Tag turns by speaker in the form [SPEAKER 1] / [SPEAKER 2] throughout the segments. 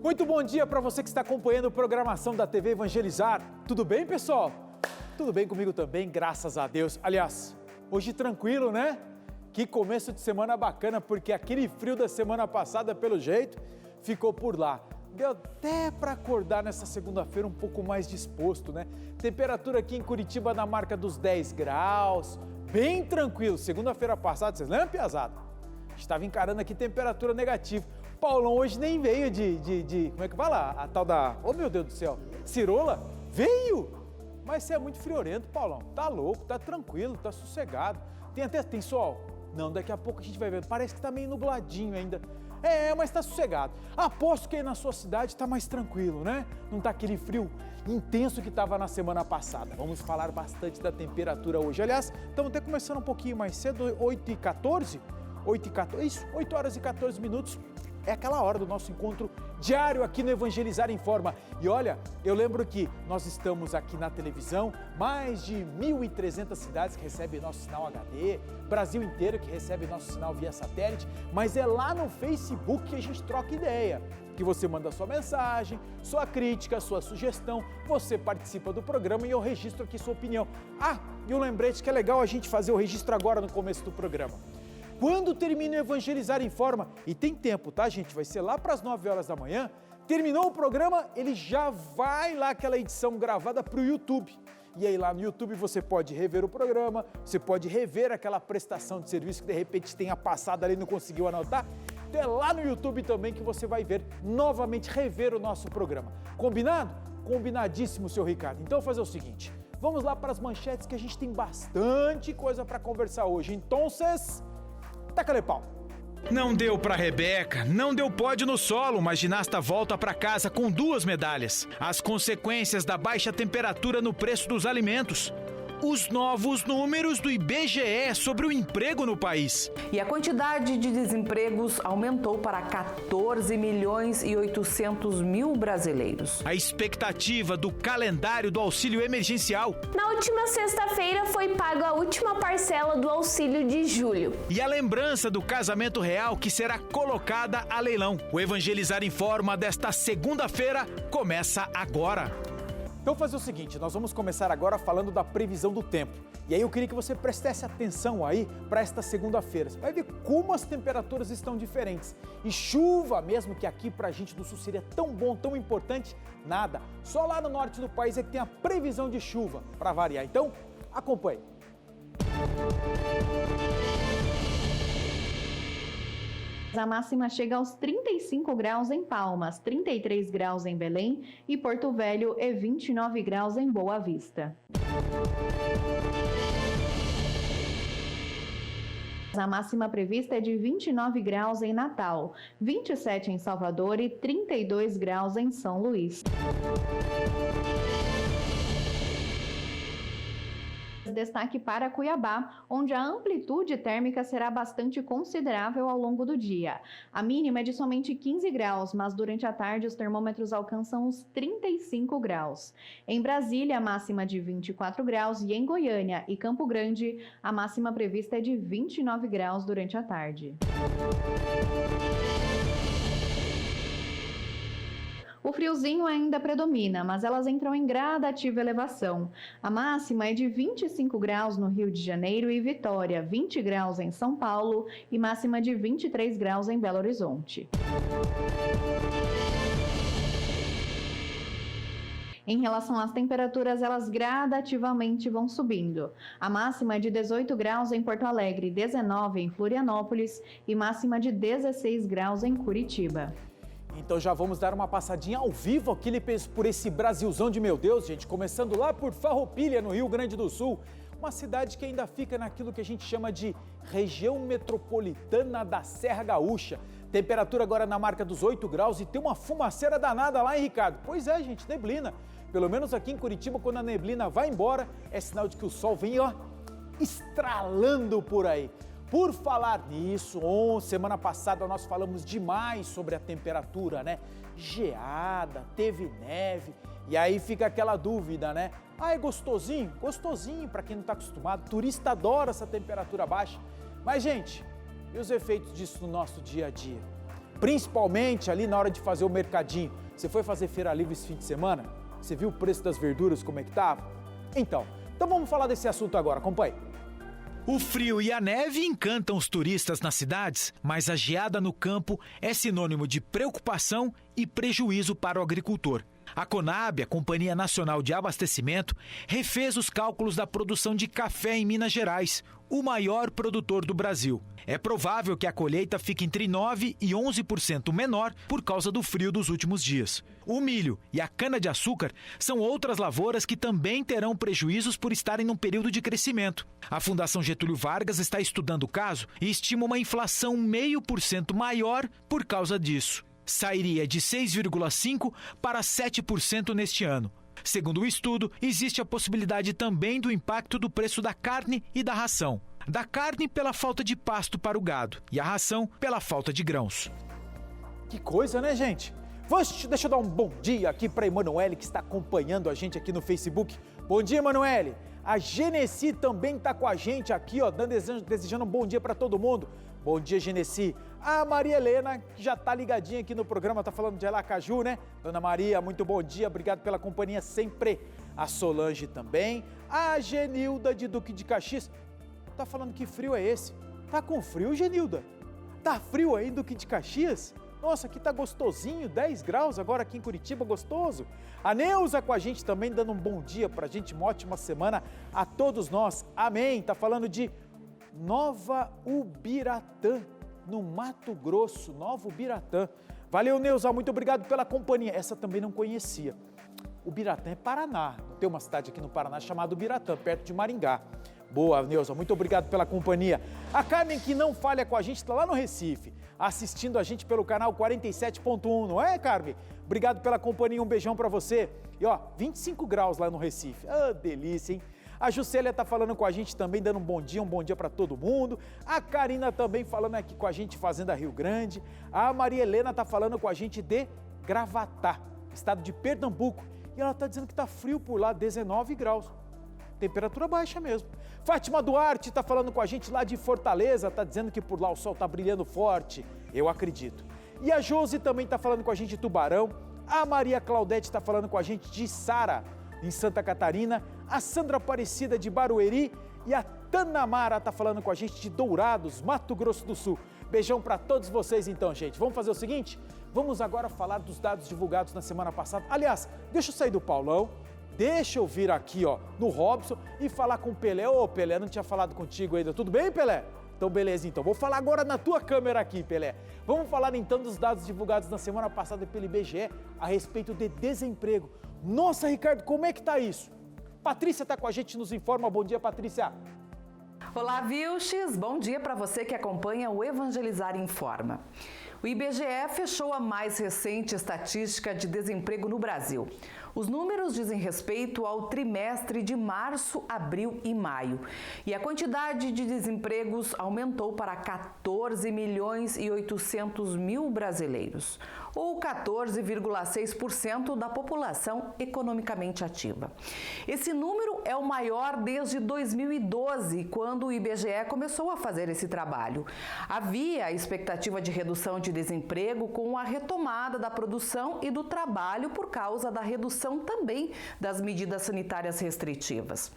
[SPEAKER 1] Muito bom dia para você que está acompanhando a programação da TV Evangelizar. Tudo bem, pessoal? Tudo bem comigo também, graças a Deus. Aliás, hoje tranquilo, né? Que começo de semana bacana, porque aquele frio da semana passada, pelo jeito, ficou por lá. Deu até para acordar nessa segunda-feira um pouco mais disposto, né? Temperatura aqui em Curitiba na marca dos 10 graus, bem tranquilo. Segunda-feira passada, vocês lembram, piazada? Estava encarando aqui temperatura negativa. Paulão hoje nem veio como é que fala? A tal da, oh meu Deus do céu, cirola? Veio! Mas você é muito friorento, Paulão. Tá louco, tá tranquilo, tá sossegado. Tem sol? Não, daqui a pouco a gente vai ver. Parece que tá meio nubladinho ainda. Mas tá sossegado. Aposto que aí na sua cidade tá mais tranquilo, né? Não tá aquele frio intenso que tava na semana passada. Vamos falar bastante da temperatura hoje. Aliás, estamos até começando um pouquinho mais cedo, 8h14. 8 horas e 14 minutos. É aquela hora do nosso encontro diário aqui no Evangelizar em Forma. E olha, eu lembro que nós estamos aqui na televisão, mais de 1.300 cidades que recebem nosso sinal HD, Brasil inteiro que recebe nosso sinal via satélite, mas é lá no Facebook que a gente troca ideia, que você manda sua mensagem, sua crítica, sua sugestão, você participa do programa e eu registro aqui sua opinião. E um lembrete que é legal a gente fazer o registro agora no começo do programa. Quando termina o Evangelizar em Forma, e tem tempo, tá, gente? Vai ser lá para as 9 horas da manhã. Terminou o programa, ele já vai lá aquela edição gravada para o YouTube. E aí lá no YouTube você pode rever o programa, você pode rever aquela prestação de serviço que de repente tenha passado ali e não conseguiu anotar. Então é lá no YouTube também que você vai ver novamente, rever o nosso programa. Combinado? Combinadíssimo, seu Ricardo. Então eu vou fazer o seguinte, vamos lá para as manchetes que a gente tem bastante coisa para conversar hoje. Então, taca-lhe pau.
[SPEAKER 2] Não deu pra Rebeca, não deu pódio no solo, mas ginasta volta pra casa com 2 medalhas. As consequências da baixa temperatura no preço dos alimentos. Os novos números do IBGE sobre o emprego no país.
[SPEAKER 3] E a quantidade de desempregos aumentou para 14 milhões e 800 mil brasileiros.
[SPEAKER 2] A expectativa do calendário do auxílio emergencial.
[SPEAKER 4] Na última sexta-feira foi pago a última parcela do auxílio de julho.
[SPEAKER 2] E a lembrança do casamento real que será colocada a leilão. O Evangelizar em Forma desta segunda-feira começa agora.
[SPEAKER 1] Então vamos fazer o seguinte, nós vamos começar agora falando da previsão do tempo. E aí eu queria que você prestasse atenção aí para esta segunda-feira. Você vai ver como as temperaturas estão diferentes. E chuva mesmo, que aqui pra gente do sul seria tão bom, tão importante, nada. Só lá no norte do país é que tem a previsão de chuva, para variar. Então, acompanhe.
[SPEAKER 5] A máxima chega aos 35 graus em Palmas, 33 graus em Belém e Porto Velho e 29 graus em Boa Vista. A máxima prevista é de 29 graus em Natal, 27 em Salvador e 32 graus em São Luís. Destaque para Cuiabá, onde a amplitude térmica será bastante considerável ao longo do dia. A mínima é de somente 15 graus, mas durante a tarde os termômetros alcançam os 35 graus. Em Brasília, a máxima de 24 graus e em Goiânia e Campo Grande, a máxima prevista é de 29 graus durante a tarde. O friozinho ainda predomina, mas elas entram em gradativa elevação. A máxima é de 25 graus no Rio de Janeiro e Vitória, 20 graus em São Paulo e máxima de 23 graus em Belo Horizonte. Em relação às temperaturas, elas gradativamente vão subindo. A máxima é de 18 graus em Porto Alegre, 19 em Florianópolis e máxima de 16 graus em Curitiba.
[SPEAKER 1] Então já vamos dar uma passadinha ao vivo aqui por esse Brasilzão de meu Deus, gente, começando lá por Farroupilha, no Rio Grande do Sul, uma cidade que ainda fica naquilo que a gente chama de região metropolitana da Serra Gaúcha. Temperatura agora na marca dos 8 graus e tem uma fumaceira danada lá, hein, Ricardo? Pois é, gente, neblina. Pelo menos aqui em Curitiba, quando a neblina vai embora, é sinal de que o sol vem, estralando por aí. Por falar nisso, semana passada nós falamos demais sobre a temperatura, né? Geada, teve neve, e aí fica aquela dúvida, né? É gostosinho? Gostosinho para quem não está acostumado, turista adora essa temperatura baixa. Mas, gente, e os efeitos disso no nosso dia a dia? Principalmente ali na hora de fazer o mercadinho. Você foi fazer feira livre esse fim de semana? Você viu o preço das verduras, como é que tava? Então vamos falar desse assunto agora, acompanhe.
[SPEAKER 2] O frio e a neve encantam os turistas nas cidades, mas a geada no campo é sinônimo de preocupação e prejuízo para o agricultor. A Conab, a Companhia Nacional de Abastecimento, refez os cálculos da produção de café em Minas Gerais, o maior produtor do Brasil. É provável que a colheita fique entre 9% e 11% menor por causa do frio dos últimos dias. O milho e a cana-de-açúcar são outras lavouras que também terão prejuízos por estarem num período de crescimento. A Fundação Getúlio Vargas está estudando o caso e estima uma inflação 0,5% maior por causa disso. Sairia de 6,5% para 7% neste ano. Segundo o estudo, existe a possibilidade também do impacto do preço da carne e da ração. Da carne pela falta de pasto para o gado e a ração pela falta de grãos.
[SPEAKER 1] Que coisa, né, gente? Deixa eu dar um bom dia aqui para a Emanuele, que está acompanhando a gente aqui no Facebook. Bom dia, Emanuele. A Genesi também está com a gente aqui, ó, desejando um bom dia para todo mundo. Bom dia, Genesi. A Maria Helena, que já está ligadinha aqui no programa, está falando de Aracaju, né? Dona Maria, muito bom dia, obrigado pela companhia sempre. A Solange também. A Genilda de Duque de Caxias. Tá falando que frio é esse? Tá com frio, Genilda? Tá frio aí em Duque de Caxias? Nossa, aqui tá gostosinho, 10 graus agora aqui em Curitiba, gostoso. A Neuza com a gente também, dando um bom dia pra gente, uma ótima semana a todos nós. Amém. Tá falando de Nova Ubiratã, no Mato Grosso, Nova Ubiratã. Valeu, Neuza, muito obrigado pela companhia. Essa também não conhecia. Ubiratã é Paraná, tem uma cidade aqui no Paraná chamada Ubiratã, perto de Maringá. Boa, Neuza, muito obrigado pela companhia. A Carmen, que não falha com a gente, está lá no Recife, assistindo a gente pelo canal 47.1, não é, Carmen? Obrigado pela companhia, um beijão para você. E ó, 25 graus lá no Recife, delícia, hein? A Juscelia está falando com a gente também, dando um bom dia para todo mundo. A Karina também falando aqui com a gente, Fazenda Rio Grande. A Maria Helena está falando com a gente de Gravatá, estado de Pernambuco. E ela está dizendo que está frio por lá, 19 graus. Temperatura baixa mesmo. Fátima Duarte está falando com a gente lá de Fortaleza, está dizendo que por lá o sol está brilhando forte. Eu acredito. E a Josi também está falando com a gente de Tubarão. A Maria Claudete está falando com a gente de Sara, em Santa Catarina. A Sandra Aparecida de Barueri. E a Tanamara está falando com a gente de Dourados, Mato Grosso do Sul. Beijão para todos vocês então, gente. Vamos fazer o seguinte? Vamos agora falar dos dados divulgados na semana passada. Aliás, deixa eu sair do Paulão. Deixa eu vir aqui, ó, no Robson e falar com o Pelé. Ô, Pelé, não tinha falado contigo ainda. Tudo bem, Pelé? Então, beleza, então. Vou falar agora na tua câmera aqui, Pelé. Vamos falar, então, dos dados divulgados na semana passada pelo IBGE a respeito de desemprego. Nossa, Ricardo, como é que tá isso? Patrícia tá com a gente, nos informa. Bom dia, Patrícia.
[SPEAKER 3] Olá, Vilches. Bom dia para você que acompanha o Evangelizar Informa. O IBGE fechou a mais recente estatística de desemprego no Brasil. Os números dizem respeito ao trimestre de março, abril e maio. E a quantidade de desempregos aumentou para 14.800.000 brasileiros, ou 14,6% da população economicamente ativa. Esse número é o maior desde 2012, quando o IBGE começou a fazer esse trabalho. Havia a expectativa de redução de desemprego com a retomada da produção e do trabalho por causa da redução também das medidas sanitárias restritivas.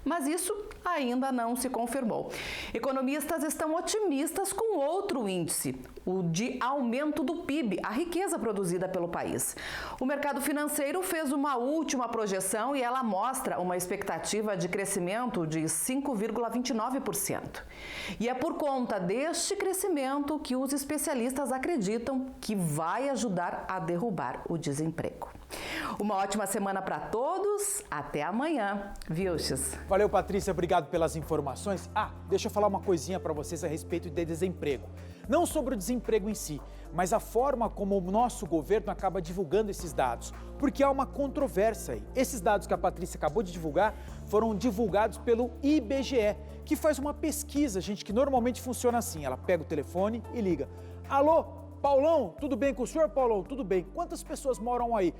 [SPEAKER 3] Mas isso ainda não se confirmou. Economistas estão otimistas com outro índice, o de aumento do PIB, a riqueza produzida pelo país. O mercado financeiro fez uma última projeção e ela mostra uma expectativa de crescimento de 5,29%. E é por conta deste crescimento que os especialistas acreditam que vai ajudar a derrubar o desemprego. Uma ótima semana para todos, até amanhã, Vilches.
[SPEAKER 1] Valeu, Patrícia, obrigado pelas informações. Deixa eu falar uma coisinha para vocês a respeito de desemprego. Não sobre o desemprego em si, mas a forma como o nosso governo acaba divulgando esses dados, porque há uma controvérsia aí. Esses dados que a Patrícia acabou de divulgar foram divulgados pelo IBGE, que faz uma pesquisa, gente, que normalmente funciona assim. Ela pega o telefone e liga. Alô? Paulão, tudo bem com o senhor, Paulão? Tudo bem. Quantas pessoas moram aí?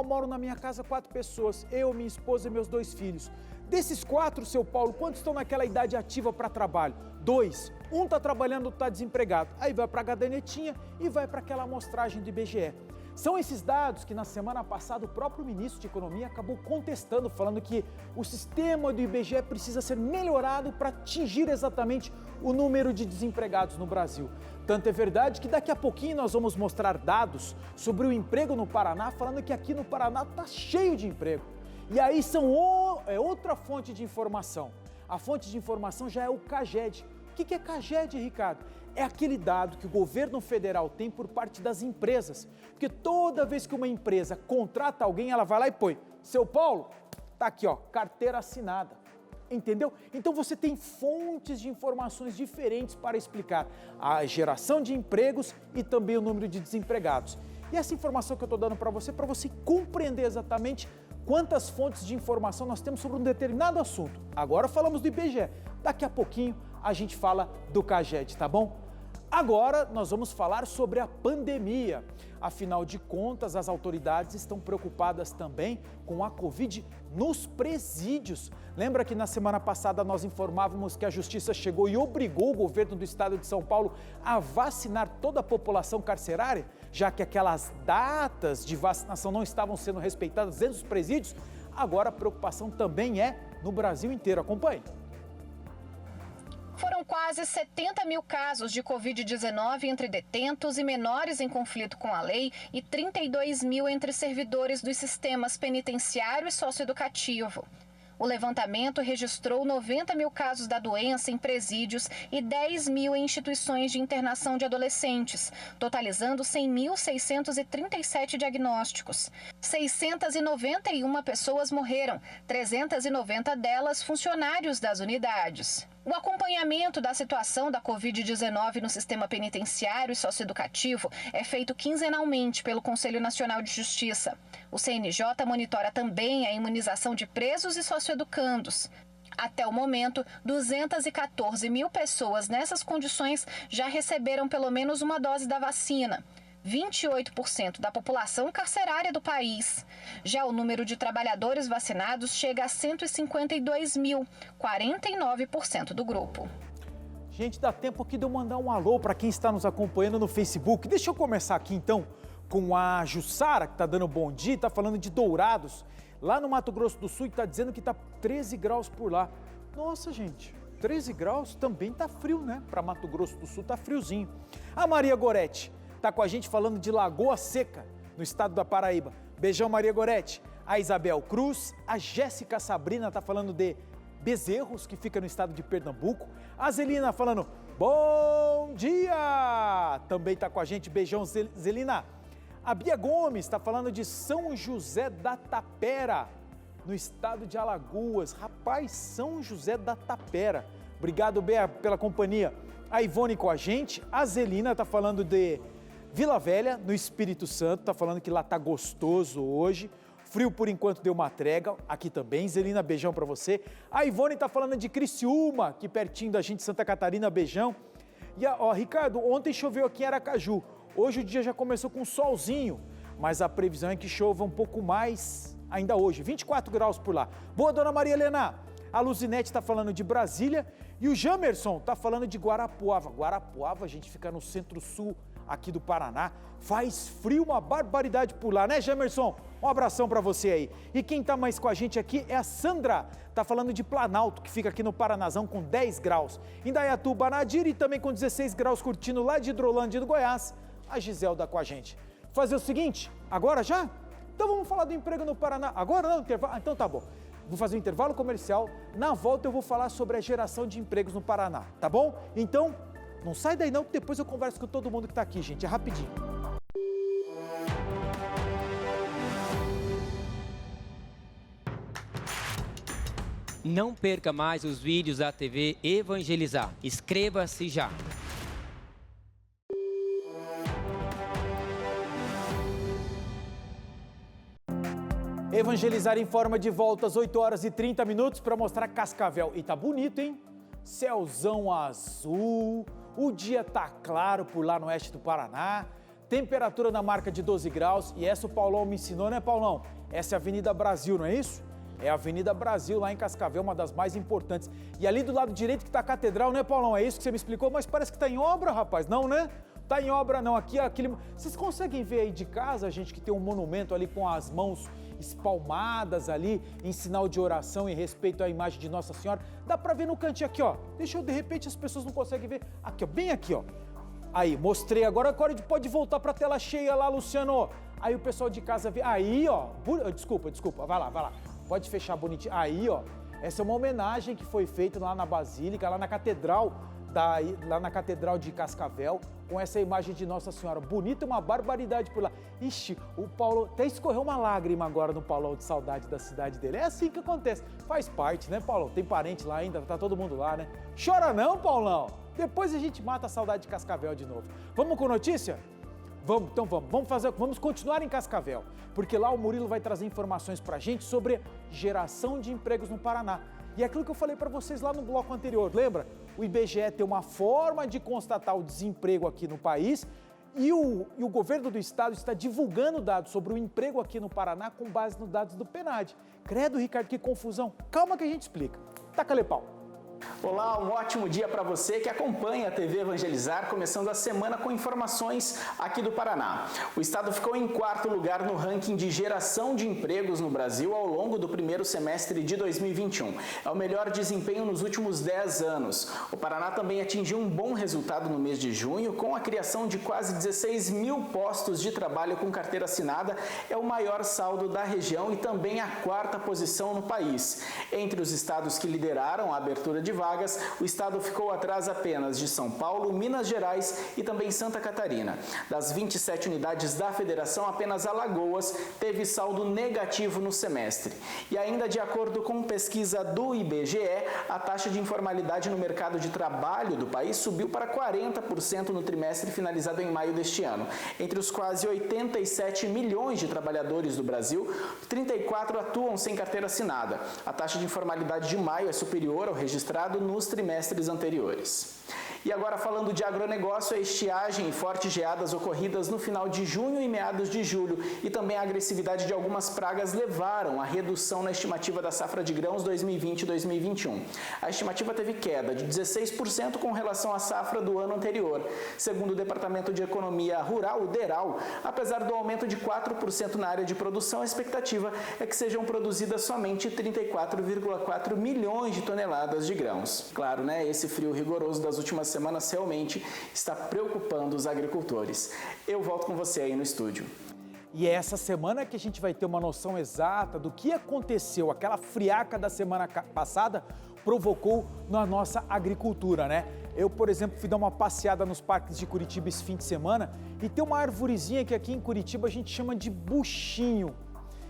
[SPEAKER 1] Moro na minha casa 4 pessoas, eu, minha esposa e meus 2 filhos. Desses 4, seu Paulo, quantos estão naquela idade ativa para trabalho? 2. Um está trabalhando, outro está desempregado. Aí vai para a cadernetinha e vai para aquela amostragem do IBGE. São esses dados que na semana passada o próprio ministro de Economia acabou contestando, falando que o sistema do IBGE precisa ser melhorado para atingir exatamente o número de desempregados no Brasil. Tanto é verdade que daqui a pouquinho nós vamos mostrar dados sobre o emprego no Paraná, falando que aqui no Paraná está cheio de emprego. E aí é outra fonte de informação. A fonte de informação já é o CAGED. O que é CAGED, Ricardo? É aquele dado que o governo federal tem por parte das empresas. Porque toda vez que uma empresa contrata alguém, ela vai lá e põe: seu Paulo, tá aqui, ó, carteira assinada. Entendeu? Então você tem fontes de informações diferentes para explicar a geração de empregos e também o número de desempregados. E essa informação que eu estou dando para você compreender exatamente quantas fontes de informação nós temos sobre um determinado assunto. Agora falamos do IBGE, daqui a pouquinho a gente fala do CAGED, tá bom? Agora nós vamos falar sobre a pandemia. Afinal de contas, as autoridades estão preocupadas também com a Covid nos presídios. Lembra que na semana passada nós informávamos que a Justiça chegou e obrigou o governo do estado de São Paulo a vacinar toda a população carcerária, já que aquelas datas de vacinação não estavam sendo respeitadas dentro dos presídios? Agora a preocupação também é no Brasil inteiro. Acompanhe.
[SPEAKER 6] Foram quase 70 mil casos de Covid-19 entre detentos e menores em conflito com a lei e 32 mil entre servidores dos sistemas penitenciário e socioeducativo. O levantamento registrou 90 mil casos da doença em presídios e 10 mil em instituições de internação de adolescentes, totalizando 100.637 diagnósticos. 691 pessoas morreram, 390 delas funcionários das unidades. O acompanhamento da situação da Covid-19 no sistema penitenciário e socioeducativo é feito quinzenalmente pelo Conselho Nacional de Justiça. O CNJ monitora também a imunização de presos e socioeducandos. Até o momento, 214 mil pessoas nessas condições já receberam pelo menos uma dose da vacina. 28% da população carcerária do país. Já o número de trabalhadores vacinados chega a 152 mil, 49% do grupo.
[SPEAKER 1] Gente, dá tempo aqui de eu mandar um alô para quem está nos acompanhando no Facebook. Deixa eu começar aqui então com a Jussara, que está dando bom dia, está falando de Dourados, lá no Mato Grosso do Sul, e está dizendo que está 13 graus por lá. Nossa, gente, 13 graus também tá frio, né? Para Mato Grosso do Sul tá friozinho. A Maria Goretti está com a gente falando de Lagoa Seca, no estado da Paraíba. Beijão, Maria Goretti. A Isabel Cruz, a Jéssica Sabrina está falando de Bezerros, que fica no estado de Pernambuco. A Zelina falando, bom dia! Também está com a gente, beijão, Zelina. A Bia Gomes está falando de São José da Tapera, no estado de Alagoas. Rapaz, São José da Tapera. Obrigado, Bia, pela companhia. A Ivone com a gente. A Zelina está falando de Vila Velha, no Espírito Santo, está falando que lá está gostoso hoje. Frio por enquanto deu uma trégua, aqui também. Zelina, beijão para você. A Ivone está falando de Criciúma, aqui pertinho da gente, Santa Catarina, beijão. E Ricardo, ontem choveu aqui em Aracaju. Hoje o dia já começou com um solzinho, mas a previsão é que chova um pouco mais ainda hoje, 24 graus por lá. Boa, dona Maria Helena. A Luzinete está falando de Brasília e o Jamerson está falando de Guarapuava. Guarapuava, a gente fica no centro-sul aqui do Paraná. Faz frio, uma barbaridade por lá, né, Jamerson? Um abração para você aí. E quem está mais com a gente aqui é a Sandra. Está falando de Planalto, que fica aqui no Paranazão com 10 graus. Indaiatuba, Nadir, e também com 16 graus curtindo lá de Hidrolândia do Goiás. A Giselda com a gente. Fazer o seguinte, agora já? Então vamos falar do emprego no Paraná. Agora não, intervalo? Então tá bom. Vou fazer um intervalo comercial. Na volta eu vou falar sobre a geração de empregos no Paraná, tá bom? Então, não sai daí não, que depois eu converso com todo mundo que está aqui, gente. É rapidinho.
[SPEAKER 7] Não perca mais os vídeos da TV Evangelizar. Inscreva-se já.
[SPEAKER 1] Evangelizar informa de volta às 8 horas e 30 minutos para mostrar Cascavel. E tá bonito, hein? Céuzão azul, o dia tá claro por lá no oeste do Paraná, temperatura na marca de 12 graus. E essa o Paulão me ensinou, né, Paulão? Essa é a Avenida Brasil, não é isso? É a Avenida Brasil, lá em Cascavel, uma das mais importantes. E ali do lado direito que está a catedral, né, Paulão? É isso que você me explicou? Mas parece que está em obra, rapaz. Não, né? Tá em obra não. Aqui, aquele... Vocês conseguem ver aí de casa, gente, que tem um monumento ali com as mãos espalmadas ali, em sinal de oração e respeito à imagem de Nossa Senhora? Dá para ver no cantinho aqui, ó. Deixa eu, de repente, as pessoas não conseguem ver. Aqui, ó, bem aqui, ó. Aí, mostrei. Agora pode voltar para a tela cheia lá, Luciano. Aí o pessoal de casa vê. Aí, ó. Desculpa. Vai lá. Pode fechar bonitinho. Aí, ó. Essa é uma homenagem que foi feita lá na Basílica, lá na Catedral de Cascavel, com essa imagem de Nossa Senhora. Bonita, uma barbaridade por lá. Ixi, o Paulo até escorreu uma lágrima agora no Paulão de saudade da cidade dele. É assim que acontece. Faz parte, né, Paulão? Tem parente lá ainda, tá todo mundo lá, né? Chora não, Paulão! Depois a gente mata a saudade de Cascavel de novo. Vamos com notícia? Vamos, então vamos continuar em Cascavel, porque lá o Murilo vai trazer informações pra gente sobre geração de empregos no Paraná. E é aquilo que eu falei para vocês lá no bloco anterior, lembra? O IBGE tem uma forma de constatar o desemprego aqui no país e o governo do estado está divulgando dados sobre o emprego aqui no Paraná com base nos dados do PNAD. Credo, Ricardo, que confusão. Calma que a gente explica. Taca-lhe pau.
[SPEAKER 8] Olá, um ótimo dia para você que acompanha a TV Evangelizar, começando a semana com informações aqui do Paraná. O estado ficou em 4º lugar no ranking de geração de empregos no Brasil ao longo do primeiro semestre de 2021. É o melhor desempenho nos últimos 10 anos. O Paraná também atingiu um bom resultado no mês de junho, com a criação de quase 16 mil postos de trabalho com carteira assinada. É o maior saldo da região e também a 4ª posição no país. Entre os estados que lideraram a abertura de vagas, o estado ficou atrás apenas de São Paulo, Minas Gerais e também Santa Catarina. Das 27 unidades da federação, apenas Alagoas teve saldo negativo no semestre. E ainda de acordo com pesquisa do IBGE, a taxa de informalidade no mercado de trabalho do país subiu para 40% no trimestre finalizado em maio deste ano. Entre os quase 87 milhões de trabalhadores do Brasil, 34 atuam sem carteira assinada. A taxa de informalidade de maio é superior ao registrado nos trimestres anteriores. E agora falando de agronegócio, a estiagem e fortes geadas ocorridas no final de junho e meados de julho e também a agressividade de algumas pragas levaram à redução na estimativa da safra de grãos 2020-2021. A estimativa teve queda de 16% com relação à safra do ano anterior. Segundo o Departamento de Economia Rural, o DERAL, apesar do aumento de 4% na área de produção, a expectativa é que sejam produzidas somente 34,4 milhões de toneladas de grãos. Claro, né? Esse frio rigoroso das últimas semanas realmente está preocupando os agricultores. Eu volto com você aí no estúdio.
[SPEAKER 1] E é essa semana que a gente vai ter uma noção exata do que aconteceu, aquela friaca da semana passada provocou na nossa agricultura, né? Eu, por exemplo, fui dar uma passeada nos parques de Curitiba esse fim de semana e tem uma arvorezinha que aqui em Curitiba a gente chama de buchinho.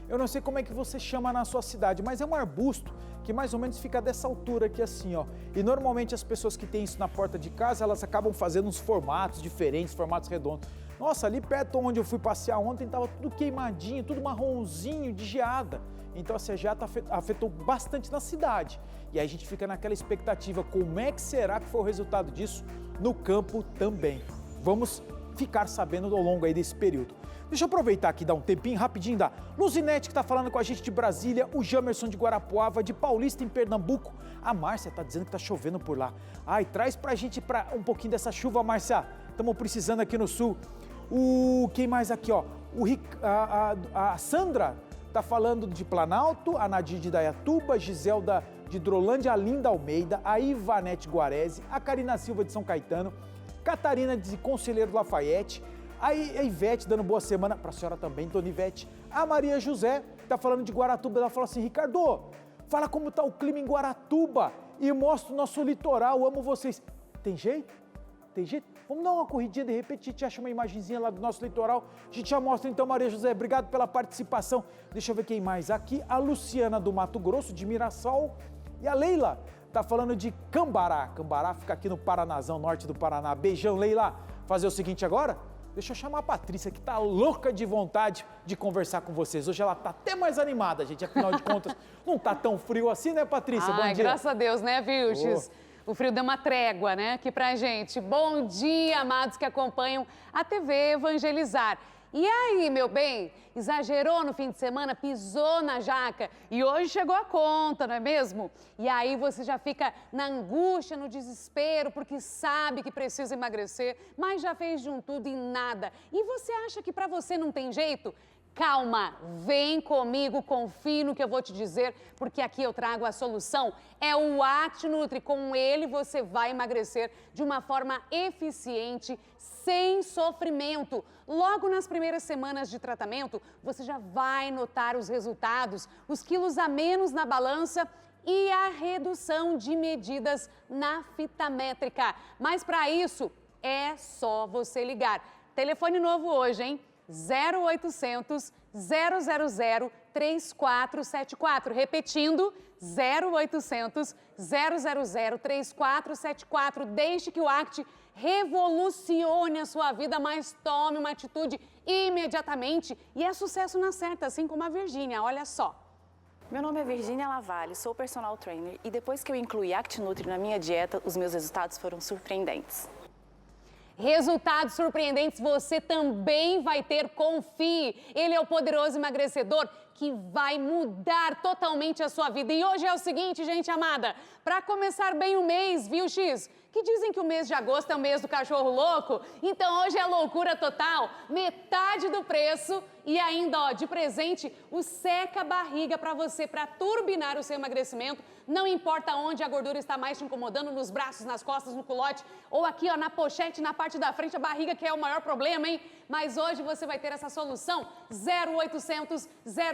[SPEAKER 1] Eu não sei como é que você chama na sua cidade, mas é um arbusto que mais ou menos fica dessa altura aqui assim, ó. E normalmente as pessoas que têm isso na porta de casa, elas acabam fazendo uns formatos diferentes, formatos redondos. Nossa, ali perto onde eu fui passear ontem, tava tudo queimadinho, tudo marronzinho de geada. Então a geada afetou bastante na cidade. E aí a gente fica naquela expectativa, como é que será que foi o resultado disso no campo também? Vamos ficar sabendo ao longo aí desse período. Deixa eu aproveitar aqui e dar um tempinho rapidinho da Luzinete, que está falando com a gente de Brasília, o Jamerson de Guarapuava, de Paulista, em Pernambuco. A Márcia está dizendo que está chovendo por lá. Ai, traz pra gente um pouquinho dessa chuva, Márcia. Estamos precisando aqui no sul. Quem mais aqui, ó? A Sandra está falando de Planalto, a Nadir de Dayatuba, Giselda de Hidrolândia, a Linda Almeida, a Ivanete Guarese, a Karina Silva de São Caetano, Catarina de Conselheiro Lafayette, a Ivete dando boa semana para a senhora também, Dona Ivete. A Maria José está falando de Guaratuba, ela falou assim, Ricardo, fala como está o clima em Guaratuba e mostra o nosso litoral, amo vocês. Tem jeito? Tem jeito? Vamos dar uma corridinha, de repente a gente acha uma imagenzinha lá do nosso litoral. A gente já mostra então, Maria José, obrigado pela participação. Deixa eu ver quem mais aqui. A Luciana do Mato Grosso, de Mirassol. E a Leila está falando de Cambará. Cambará fica aqui no Paranazão, norte do Paraná. Beijão, Leila. Fazer o seguinte agora? Deixa eu chamar a Patrícia, que tá louca de vontade de conversar com vocês. Hoje ela tá até mais animada, gente. Afinal de contas, não tá tão frio assim, né, Patrícia? Bom dia.
[SPEAKER 9] Graças a Deus, né, Vilches? O frio deu uma trégua, né, aqui pra gente. Bom dia, amados que acompanham a TV Evangelizar. E aí, meu bem? Exagerou no fim de semana, pisou na jaca e hoje chegou a conta, não é mesmo? E aí você já fica na angústia, no desespero, porque sabe que precisa emagrecer, mas já fez de um tudo e nada. E você acha que pra você não tem jeito? Calma, vem comigo, confie no que eu vou te dizer, porque aqui eu trago a solução. É o ActiNutri, com ele você vai emagrecer de uma forma eficiente, sem sofrimento. Logo nas primeiras semanas de tratamento, você já vai notar os resultados, os quilos a menos na balança e a redução de medidas na fita métrica. Mas para isso, é só você ligar. Telefone novo hoje, hein? 0800 000 3474. Repetindo, 0800 000 3474. Deixe que o Act revolucione a sua vida, mas tome uma atitude imediatamente e é sucesso na certa, assim como a Virgínia, olha só.
[SPEAKER 10] Meu nome é Virgínia Lavalle, sou personal trainer e depois que eu incluí ActiNutri na minha dieta, os meus resultados foram surpreendentes.
[SPEAKER 9] Resultados surpreendentes você também vai ter, confie. Ele é o poderoso emagrecedor que vai mudar totalmente a sua vida. E hoje é o seguinte, gente amada, para começar bem o mês, viu, X? Que dizem que o mês de agosto é o mês do cachorro louco. Então hoje é loucura total, metade do preço e ainda, ó, de presente, o seca-barriga para você, para turbinar o seu emagrecimento. Não importa onde a gordura está mais te incomodando, nos braços, nas costas, no culote, ou aqui, ó, na pochete, na parte da frente, a barriga, que é o maior problema, hein? Mas hoje você vai ter essa solução, 0800 000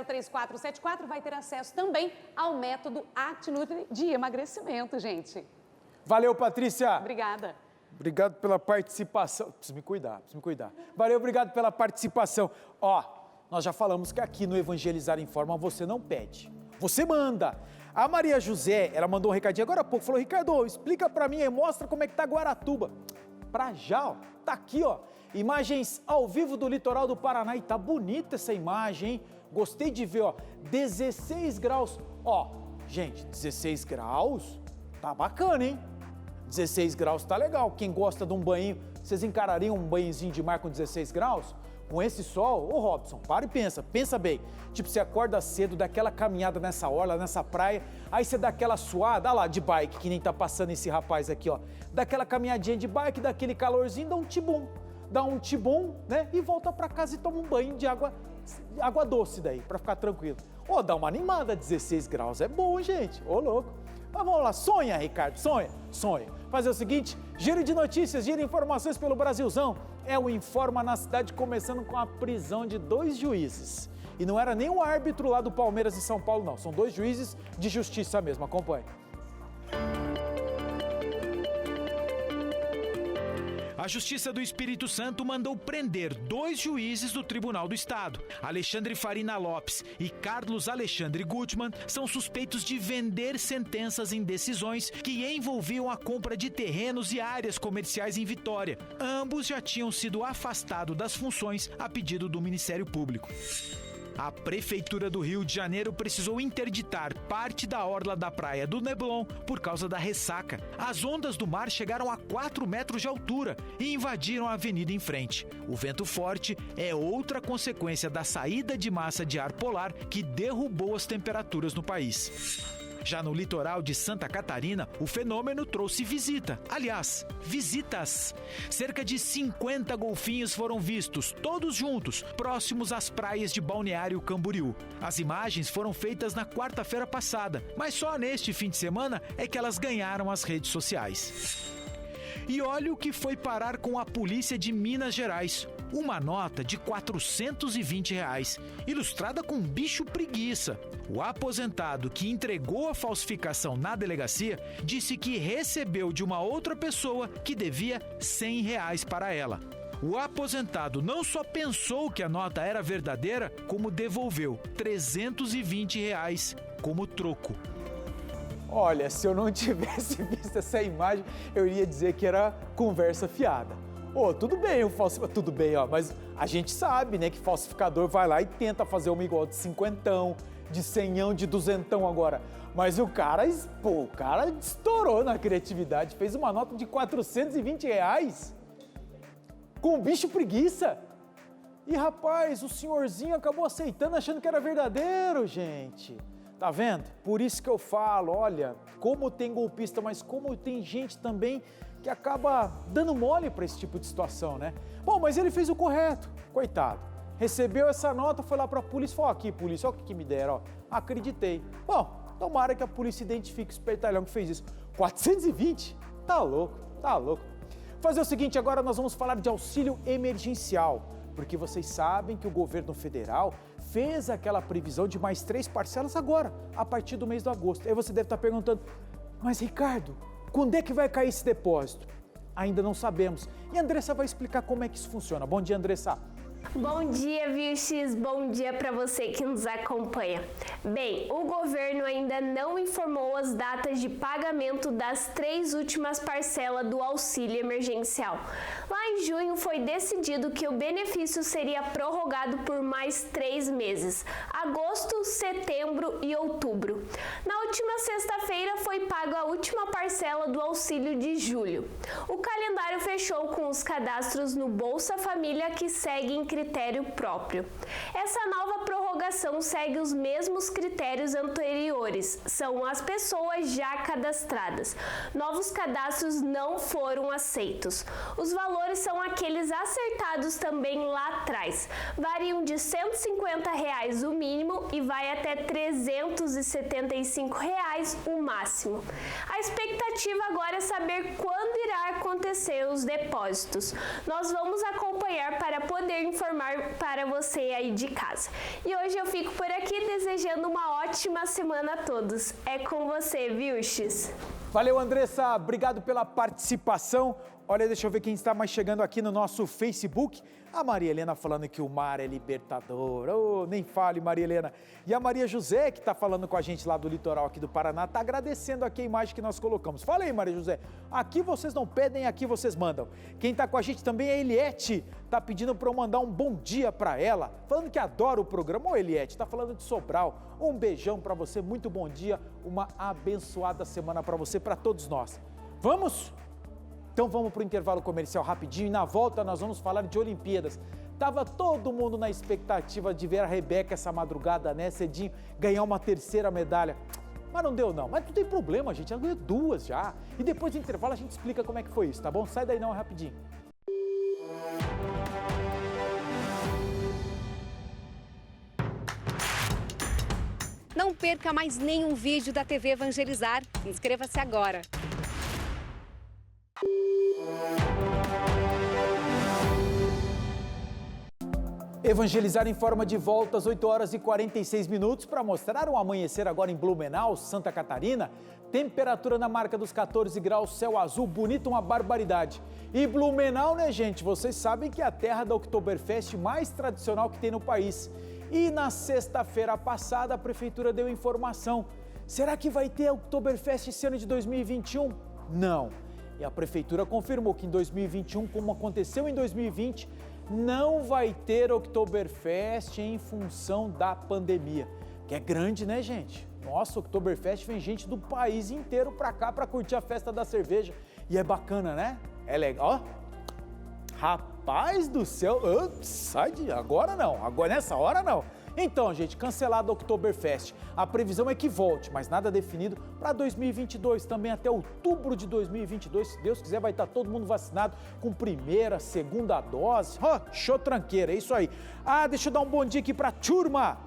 [SPEAKER 9] 3474, vai ter acesso também ao método ActiNutri de emagrecimento, gente.
[SPEAKER 1] Valeu, Patrícia.
[SPEAKER 9] Obrigada.
[SPEAKER 1] Obrigado pela participação. Preciso me cuidar. Valeu, obrigado pela participação. Ó, nós já falamos que aqui no Evangelizar Informa você não pede, você manda. A Maria José, ela mandou um recadinho agora há pouco, falou, Ricardo, explica pra mim aí, mostra como é que tá Guaratuba. Pra já, ó, tá aqui, ó, imagens ao vivo do litoral do Paraná e tá bonita essa imagem, hein? Gostei de ver, ó, 16 graus, ó, gente, 16 graus, tá bacana, hein? 16 graus tá legal, quem gosta de um banho, vocês encarariam um banhozinho de mar com 16 graus? Com esse sol, ô Robson, para e pensa bem, tipo, você acorda cedo, dá aquela caminhada nessa orla, nessa praia, aí você dá aquela suada, olha lá, de bike, que nem tá passando esse rapaz aqui, ó, dá aquela caminhadinha de bike, dá aquele calorzinho, dá um tibum, né, e volta pra casa e toma um banho de água doce daí, pra ficar tranquilo. Ô, dá uma animada, 16 graus, é bom, gente, ô louco. Mas vamos lá, sonha, Ricardo, sonha. Fazer o seguinte, giro de notícias, giro de informações pelo Brasilzão. É o Informa na Cidade, começando com a prisão de 2 juízes. E não era nem o árbitro lá do Palmeiras e São Paulo, não. São 2 juízes de justiça mesmo. Acompanhe.
[SPEAKER 2] A Justiça do Espírito Santo mandou prender 2 juízes do Tribunal do Estado. Alexandre Farina Lopes e Carlos Alexandre Gutmann são suspeitos de vender sentenças em decisões que envolviam a compra de terrenos e áreas comerciais em Vitória. Ambos já tinham sido afastados das funções a pedido do Ministério Público. A Prefeitura do Rio de Janeiro precisou interditar parte da orla da praia do Neblon por causa da ressaca. As ondas do mar chegaram a 4 metros de altura e invadiram a avenida em frente. O vento forte é outra consequência da saída de massa de ar polar que derrubou as temperaturas no país. Já no litoral de Santa Catarina, o fenômeno trouxe visitas. Cerca de 50 golfinhos foram vistos, todos juntos, próximos às praias de Balneário Camboriú. As imagens foram feitas na quarta-feira passada, mas só neste fim de semana é que elas ganharam as redes sociais. E olha o que foi parar com a polícia de Minas Gerais. Uma nota de R$420, ilustrada com um bicho preguiça. O aposentado que entregou a falsificação na delegacia disse que recebeu de uma outra pessoa que devia R$100 para ela. O aposentado não só pensou que a nota era verdadeira, como devolveu R$320 como troco.
[SPEAKER 1] Olha, se eu não tivesse visto essa imagem, eu iria dizer que era conversa fiada. Ô, tudo bem o falsificador, tudo bem, ó, mas a gente sabe, né, que falsificador vai lá e tenta fazer uma igual de 50, de 100, de 200 agora. Mas o cara estourou na criatividade, fez uma nota de R$420 com um bicho preguiça. E rapaz, o senhorzinho acabou aceitando, achando que era verdadeiro, gente. Tá vendo? Por isso que eu falo, olha, como tem golpista, mas como tem gente também que acaba dando mole para esse tipo de situação, né? Bom, mas ele fez o correto, coitado. Recebeu essa nota, foi lá para a polícia e falou, aqui polícia, olha o que me deram, ó. Acreditei. Bom, tomara que a polícia identifique o espertalhão que fez isso. 420? Tá louco, tá louco. Fazer o seguinte, agora nós vamos falar de auxílio emergencial, porque vocês sabem que o governo federal fez aquela previsão de mais 3 parcelas agora, a partir do mês de agosto. Aí você deve estar perguntando, mas Ricardo, quando é que vai cair esse depósito? Ainda não sabemos. E a Andressa vai explicar como é que isso funciona. Bom dia, Andressa.
[SPEAKER 4] Bom dia, Vilches. Bom dia para você que nos acompanha. Bem, o governo ainda não informou as datas de pagamento das 3 últimas parcelas do auxílio emergencial. Lá em junho foi decidido que o benefício seria prorrogado por mais 3 meses, agosto, setembro e outubro. Na última sexta-feira foi paga a última parcela do auxílio de julho. O calendário fechou com os cadastros no Bolsa Família que seguem critério próprio. Essa nova prorrogação segue os mesmos critérios anteriores, são as pessoas já cadastradas. Novos cadastros não foram aceitos. Os valores são aqueles acertados também lá atrás. Variam de R$ 150 o mínimo e vai até R$ 375 o máximo. A expectativa agora é saber quando irá acontecer os depósitos. Nós vamos acompanhar para poder informar para você aí de casa. E hoje eu fico por aqui desejando uma ótima semana a todos. É com você, Vilches.
[SPEAKER 1] Valeu, Andressa. Obrigado pela participação. Olha, deixa eu ver quem está mais chegando aqui no nosso Facebook. A Maria Helena falando que o mar é libertador. Oh, nem fale, Maria Helena. E a Maria José, que está falando com a gente lá do litoral aqui do Paraná, está agradecendo aqui a imagem que nós colocamos. Fala aí, Maria José. Aqui vocês não pedem, aqui vocês mandam. Quem está com a gente também é a Eliette. Está pedindo para eu mandar um bom dia para ela. Falando que adora o programa. Ô, Eliette, está falando de Sobral. Um beijão para você, muito bom dia. Uma abençoada semana para você, para todos nós. Vamos? Então vamos para o intervalo comercial rapidinho e na volta nós vamos falar de Olimpíadas. Tava todo mundo na expectativa de ver a Rebeca essa madrugada, né, cedinho, ganhar uma 3ª medalha. Mas não deu não, mas não tem problema, gente, ela ganhou 2 já. E depois do intervalo a gente explica como é que foi isso, tá bom? Sai daí não, rapidinho.
[SPEAKER 11] Não perca mais nenhum vídeo da TV Evangelizar. Inscreva-se agora.
[SPEAKER 1] Evangelizar em forma de volta às 8 horas e 46 minutos para mostrar um amanhecer agora em Blumenau, Santa Catarina. Temperatura na marca dos 14 graus, céu azul, bonito, uma barbaridade. E Blumenau, né, gente? Vocês sabem que é a terra da Oktoberfest mais tradicional que tem no país. E na sexta-feira passada a prefeitura deu informação. Será que vai ter a Oktoberfest esse ano de 2021? Não. E a prefeitura confirmou que em 2021, como aconteceu em 2020, não vai ter Oktoberfest em função da pandemia. Que é grande, né, gente? Nossa, Oktoberfest vem gente do país inteiro pra cá pra curtir a festa da cerveja. E é bacana, né? É legal. Ó, rapaz do céu, sai de... Agora não, agora nessa hora não. Então, gente, cancelado a Oktoberfest. A previsão é que volte, mas nada definido para 2022, também até outubro de 2022. Se Deus quiser, vai estar todo mundo vacinado com 1ª, 2ª dose. Show tranqueira, é isso aí. Deixa eu dar um bom dia aqui para a turma.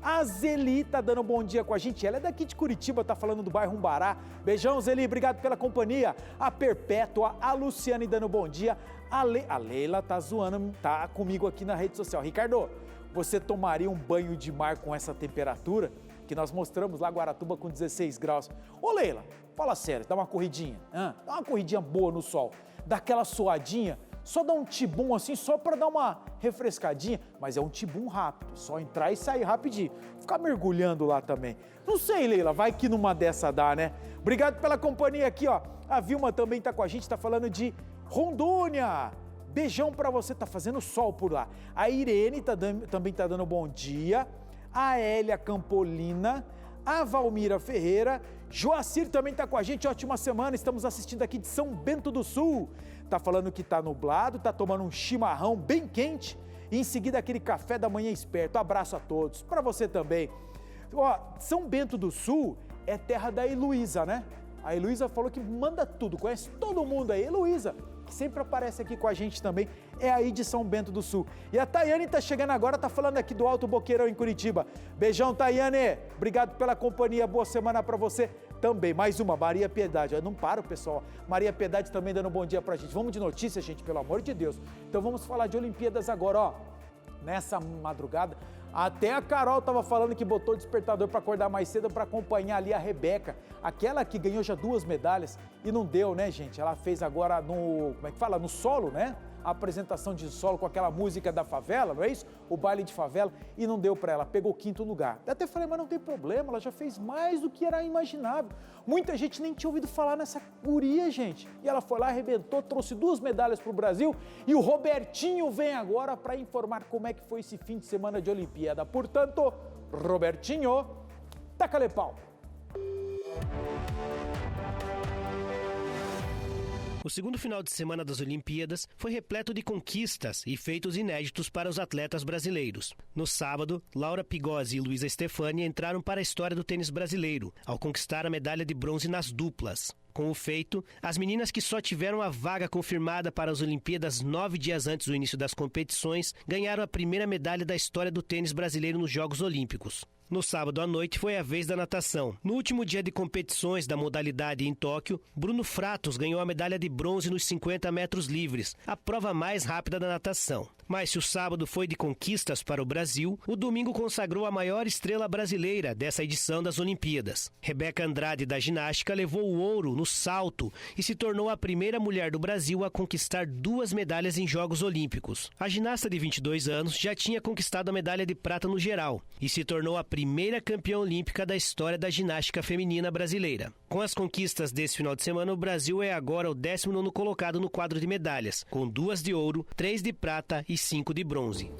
[SPEAKER 1] A Zeli tá dando um bom dia com a gente. Ela é daqui de Curitiba, tá falando do bairro Umbará. Beijão, Zeli, obrigado pela companhia. A Perpétua, a Luciane dando bom dia. A Leila tá zoando, tá comigo aqui na rede social. Ricardo, você tomaria um banho de mar com essa temperatura que nós mostramos lá em Guaratuba com 16 graus? Ô Leila, fala sério, dá uma corridinha, dá uma corridinha boa no sol, dá aquela suadinha, só dá um tibum assim, só para dar uma refrescadinha, mas é um tibum rápido, só entrar e sair rapidinho, ficar mergulhando lá também. Não sei, Leila, vai que numa dessa dá, né? Obrigado pela companhia aqui, ó. A Vilma também tá com a gente, tá falando de Rondônia. Beijão pra você, tá fazendo sol por lá. A Irene também tá dando bom dia. A Hélia Campolina, a Valmira Ferreira, Joacir também tá com a gente, ótima semana, estamos assistindo aqui de São Bento do Sul. Tá falando que tá nublado, tá tomando um chimarrão bem quente E em seguida aquele café da manhã esperto. Abraço a todos, para você também. Ó, São Bento do Sul é terra da Heloísa, né? A Heloísa falou que manda tudo, conhece todo mundo aí. Heloísa, que sempre aparece aqui com a gente também, é aí de São Bento do Sul. E a Tayane tá chegando agora, tá falando aqui do Alto Boqueirão em Curitiba. Beijão, Tayane, obrigado pela companhia, boa semana para você também. Mais uma, Maria Piedade, não para o pessoal, Maria Piedade também dando um bom dia pra gente. Vamos de notícia, gente, pelo amor de Deus. Então vamos falar de Olimpíadas agora, ó. Nessa madrugada, até a Carol estava falando que botou o despertador para acordar mais cedo para acompanhar ali a Rebeca, aquela que ganhou já 2 medalhas e não deu, né, gente? Ela fez agora no, como é que fala? No solo, né? A apresentação de solo com aquela música da favela, não é isso? O baile de favela, e não deu para ela, pegou 5º lugar. Até falei, mas não tem problema, ela já fez mais do que era imaginável. Muita gente nem tinha ouvido falar nessa guria, gente. E ela foi lá, arrebentou, trouxe 2 medalhas para o Brasil, e o Robertinho vem agora para informar como é que foi esse fim de semana de Olimpíada. Portanto, Robertinho, taca-lhe pau.
[SPEAKER 12] O segundo final de semana das Olimpíadas foi repleto de conquistas e feitos inéditos para os atletas brasileiros. No sábado, Laura Pigossi e Luísa Stefani entraram para a história do tênis brasileiro, ao conquistar a medalha de bronze nas duplas. Com o feito, as meninas que só tiveram a vaga confirmada para as Olimpíadas 9 dias antes do início das competições, ganharam a primeira medalha da história do tênis brasileiro nos Jogos Olímpicos. No sábado à noite foi a vez da natação. No último dia de competições da modalidade em Tóquio, Bruno Fratos ganhou a medalha de bronze nos 50 metros livres, a prova mais rápida da natação. Mas se o sábado foi de conquistas para o Brasil, o domingo consagrou a maior estrela brasileira dessa edição das Olimpíadas. Rebeca Andrade, da ginástica, levou o ouro no salto e se tornou a primeira mulher do Brasil a conquistar 2 medalhas em Jogos Olímpicos. A ginasta de 22 anos já tinha conquistado a medalha de prata no geral e se tornou a primeira campeã olímpica da história da ginástica feminina brasileira. Com as conquistas desse final de semana, o Brasil é agora o 19º colocado no quadro de medalhas, com 2 de ouro, 3 de prata e 5 de bronze.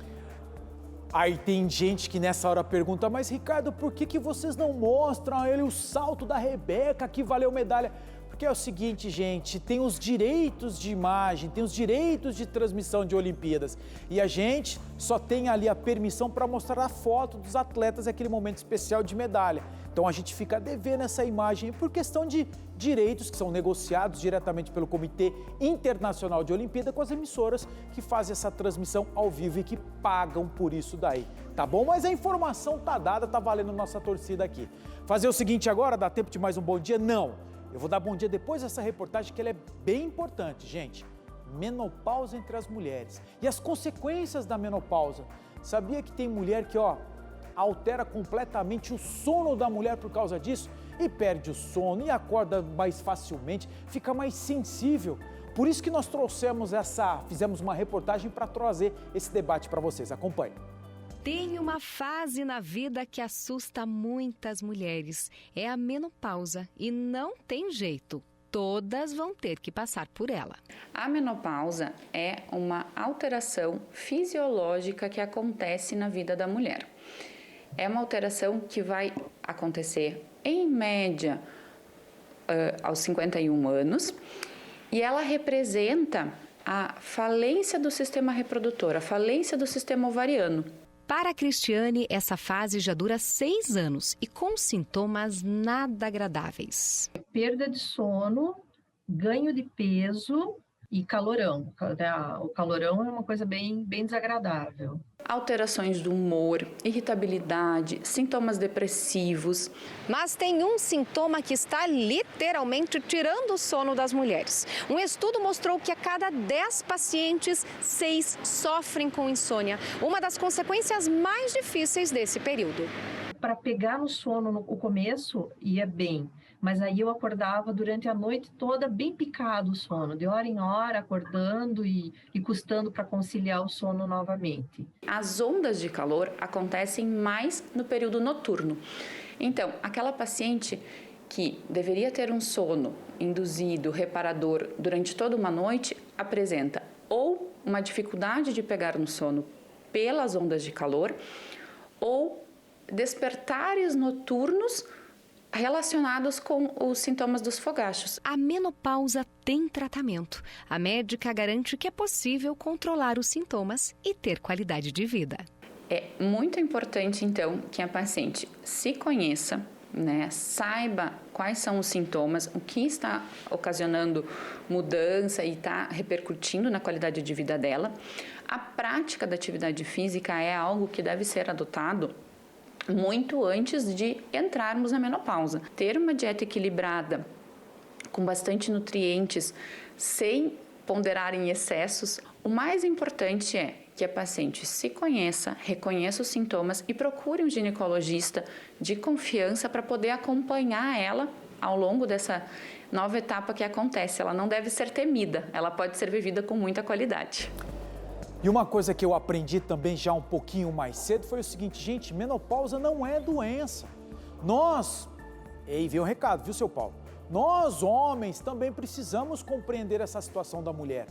[SPEAKER 1] Aí tem gente que nessa hora pergunta, mas Ricardo, por que vocês não mostram a ele o salto da Rebeca que valeu medalha? Porque é o seguinte, gente, tem os direitos de imagem, tem os direitos de transmissão de Olimpíadas e a gente só tem ali a permissão para mostrar a foto dos atletas naquele momento especial de medalha. Então a gente fica devendo essa imagem por questão de direitos que são negociados diretamente pelo Comitê Internacional de Olimpíada com as emissoras que fazem essa transmissão ao vivo e que pagam por isso daí, tá bom? Mas a informação tá dada, tá valendo nossa torcida aqui. Fazer o seguinte agora, dá tempo de mais um bom dia? Não. Eu vou dar bom dia depois dessa reportagem que ela é bem importante, gente. Menopausa entre as mulheres e as consequências da menopausa. Sabia que tem mulher que, altera completamente o sono da mulher por causa disso e perde o sono e acorda mais facilmente, fica mais sensível. Por isso que nós fizemos uma reportagem para trazer esse debate para vocês. Acompanhe.
[SPEAKER 13] Tem uma fase na vida que assusta muitas mulheres. É a menopausa e não tem jeito. Todas vão ter que passar por ela.
[SPEAKER 14] A menopausa é uma alteração fisiológica que acontece na vida da mulher. É uma alteração que vai acontecer, em média, aos 51 anos, e ela representa a falência do sistema reprodutor, a falência do sistema ovariano.
[SPEAKER 13] Para a Cristiane, essa fase já dura 6 anos e com sintomas nada agradáveis.
[SPEAKER 15] Perda de sono, ganho de peso e calorão. O calorão é uma coisa bem desagradável.
[SPEAKER 14] Alterações do humor, irritabilidade, sintomas depressivos.
[SPEAKER 11] Mas tem um sintoma que está literalmente tirando o sono das mulheres. Um estudo mostrou que a cada 10 pacientes, 6 sofrem com insônia, uma das consequências mais difíceis desse período.
[SPEAKER 15] Para pegar no sono no começo, ia bem. Mas aí eu acordava durante a noite toda bem picado o sono, de hora em hora, acordando e custando para conciliar o sono novamente.
[SPEAKER 14] As ondas de calor acontecem mais no período noturno. Então, aquela paciente que deveria ter um sono induzido, reparador, durante toda uma noite, apresenta ou uma dificuldade de pegar no sono pelas ondas de calor, ou despertares noturnos relacionados com os sintomas dos fogachos.
[SPEAKER 13] A menopausa tem tratamento. A médica garante que é possível controlar os sintomas e ter qualidade de vida.
[SPEAKER 14] É muito importante, então, que a paciente se conheça, né, saiba quais são os sintomas, o que está ocasionando mudança e está repercutindo na qualidade de vida dela. A prática da atividade física é algo que deve ser adotado muito antes de entrarmos na menopausa. Ter uma dieta equilibrada, com bastante nutrientes, sem ponderar em excessos. O mais importante é que a paciente se conheça, reconheça os sintomas e procure um ginecologista de confiança para poder acompanhar ela ao longo dessa nova etapa que acontece. Ela não deve ser temida, ela pode ser vivida com muita qualidade.
[SPEAKER 1] E uma coisa que eu aprendi também já um pouquinho mais cedo foi o seguinte, gente, menopausa não é doença. Nós, e veio o recado, viu, seu Paulo? Nós, homens, também precisamos compreender essa situação da mulher.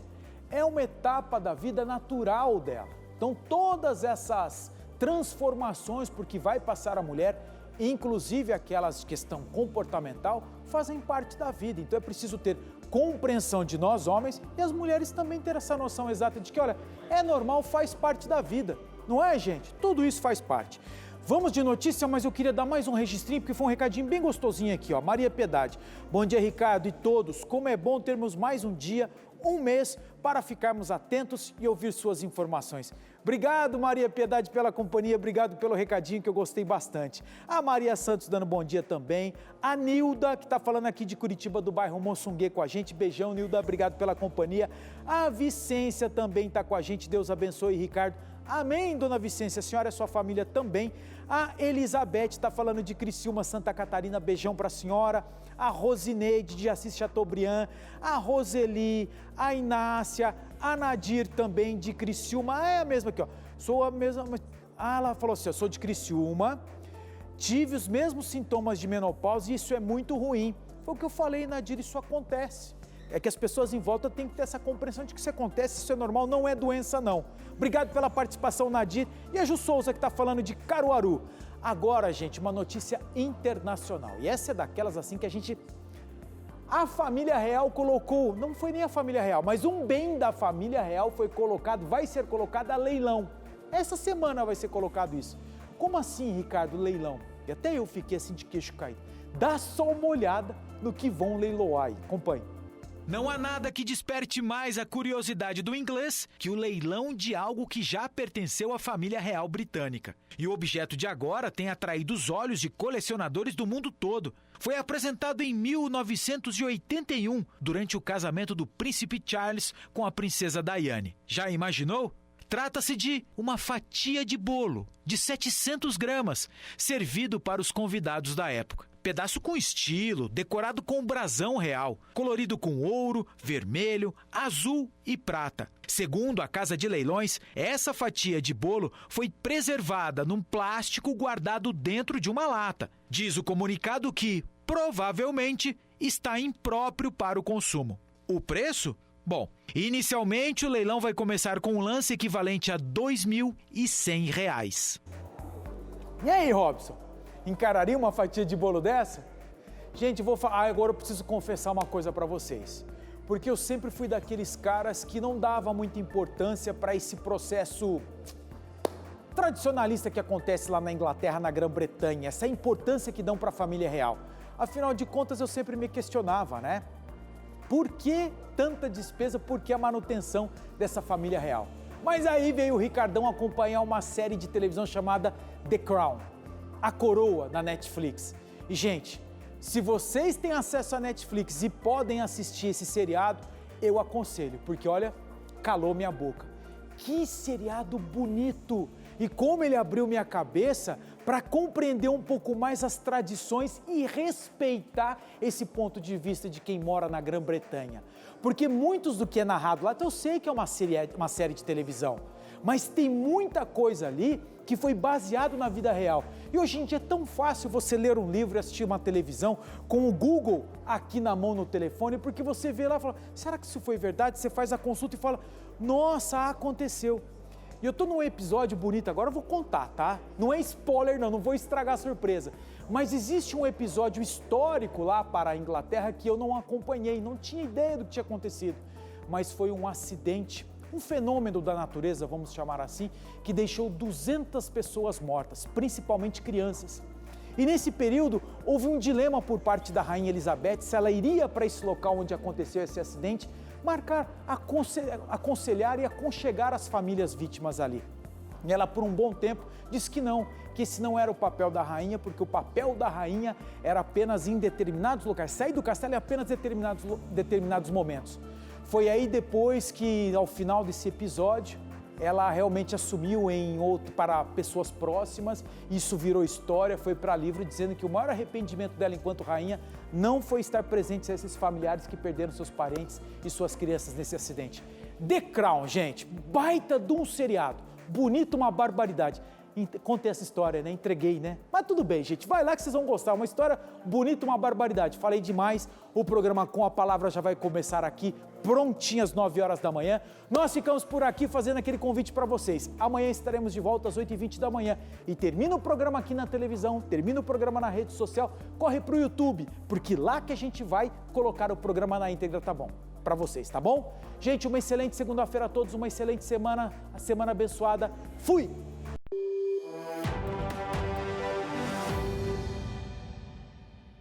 [SPEAKER 1] É uma etapa da vida natural dela. Então, todas essas transformações por que vai passar a mulher, inclusive aquelas de questão comportamental, fazem parte da vida. Então, é preciso ter compreensão de nós, homens, e as mulheres também ter essa noção exata de que, olha, é normal, faz parte da vida. Não é, gente? Tudo isso faz parte. Vamos de notícia, mas eu queria dar mais um registrinho, porque foi um recadinho bem gostosinho aqui, ó. Maria Piedade. Bom dia, Ricardo e todos. Como é bom termos mais um dia, um mês, para ficarmos atentos e ouvir suas informações. Obrigado, Maria Piedade, pela companhia, obrigado pelo recadinho que eu gostei bastante. A Maria Santos dando bom dia também. A Nilda, que está falando aqui de Curitiba, do bairro Monsunguê com a gente. Beijão, Nilda, obrigado pela companhia. A Vicência também está com a gente, Deus abençoe, Ricardo. Amém, dona Vicência, a senhora e a sua família também. A Elizabeth está falando de Criciúma, Santa Catarina, beijão para a senhora. A Rosineide de Assis Chateaubriand, a Roseli, a Inácia, a Nadir também de Criciúma. É a mesma aqui, ó. Sou a mesma. Ah, ela falou assim: eu sou de Criciúma, tive os mesmos sintomas de menopausa e isso é muito ruim. Foi o que eu falei, Nadir, isso acontece. É que as pessoas em volta têm que ter essa compreensão de que isso acontece, isso é normal, não é doença não. Obrigado pela participação, Nadir. E a Ju Souza que está falando de Caruaru. Agora, gente, uma notícia internacional. E essa é daquelas assim que a família real colocou, não foi nem a família real, mas um bem da família real foi colocado, vai ser colocado a leilão. Essa semana vai ser colocado isso. Como assim, Ricardo, leilão? E até eu fiquei assim de queixo caído. Dá só uma olhada no que vão leiloar aí. Acompanhe.
[SPEAKER 2] Não há nada que desperte mais a curiosidade do inglês que o leilão de algo que já pertenceu à família real britânica. E o objeto de agora tem atraído os olhos de colecionadores do mundo todo. Foi apresentado em 1981, durante o casamento do príncipe Charles com a princesa Diane. Já imaginou? Trata-se de uma fatia de bolo de 700 gramas, servido para os convidados da época. Pedaço com estilo, decorado com o brasão real, colorido com ouro, vermelho, azul e prata. Segundo a Casa de Leilões, essa fatia de bolo foi preservada num plástico guardado dentro de uma lata. Diz o comunicado que, provavelmente, está impróprio para o consumo. O preço? Bom, inicialmente o leilão vai começar com um lance equivalente a R$ 2.100.
[SPEAKER 1] E aí, Robson? Encararia uma fatia de bolo dessa? Gente, agora eu preciso confessar uma coisa para vocês. Porque eu sempre fui daqueles caras que não dava muita importância para esse processo tradicionalista que acontece lá na Inglaterra, na Grã-Bretanha, essa importância que dão para a família real. Afinal de contas, eu sempre me questionava, né? Por que tanta despesa, por que a manutenção dessa família real? Mas aí veio o Ricardão acompanhar uma série de televisão chamada The Crown, A Coroa, na Netflix. E, gente, se vocês têm acesso à Netflix e podem assistir esse seriado, eu aconselho, porque, olha, calou minha boca. Que seriado bonito! E como ele abriu minha cabeça para compreender um pouco mais as tradições e respeitar esse ponto de vista de quem mora na Grã-Bretanha. Porque muitos do que é narrado lá, eu sei que é uma série de televisão, mas tem muita coisa ali que foi baseado na vida real. E hoje em dia é tão fácil você ler um livro e assistir uma televisão com o Google aqui na mão no telefone, porque você vê lá e fala, será que isso foi verdade? Você faz a consulta e fala, nossa, aconteceu. E eu tô num episódio bonito, agora eu vou contar, tá? Não é spoiler não vou estragar a surpresa. Mas existe um episódio histórico lá para a Inglaterra que eu não acompanhei, não tinha ideia do que tinha acontecido. Mas foi um acidente, um fenômeno da natureza, vamos chamar assim, que deixou 200 pessoas mortas, principalmente crianças. E nesse período houve um dilema por parte da Rainha Elizabeth se ela iria para esse local onde aconteceu esse acidente, marcar, aconselhar e aconchegar as famílias vítimas ali. E ela, por um bom tempo, disse que esse não era o papel da rainha, porque o papel da rainha era apenas em determinados locais, sair do castelo em apenas determinados momentos. Foi aí depois que, ao final desse episódio, ela realmente assumiu para pessoas próximas, isso virou história, foi para livro, dizendo que o maior arrependimento dela enquanto rainha não foi estar presente a esses familiares que perderam seus parentes e suas crianças nesse acidente. The Crown, gente, baita de um seriado, bonito, uma barbaridade. Contei essa história, né? Entreguei, né? Mas tudo bem, gente, vai lá que vocês vão gostar, uma história bonita, uma barbaridade. Falei demais, o programa Com a Palavra já vai começar aqui, prontinho às 9 horas da manhã. Nós ficamos por aqui fazendo aquele convite para vocês. Amanhã estaremos de volta às 8h20 da manhã e termina o programa aqui na televisão, termina o programa na rede social, corre para o YouTube, porque lá que a gente vai colocar o programa na íntegra, tá bom? Para vocês, tá bom? Gente, uma excelente segunda-feira a todos, uma excelente semana, a semana abençoada. Fui!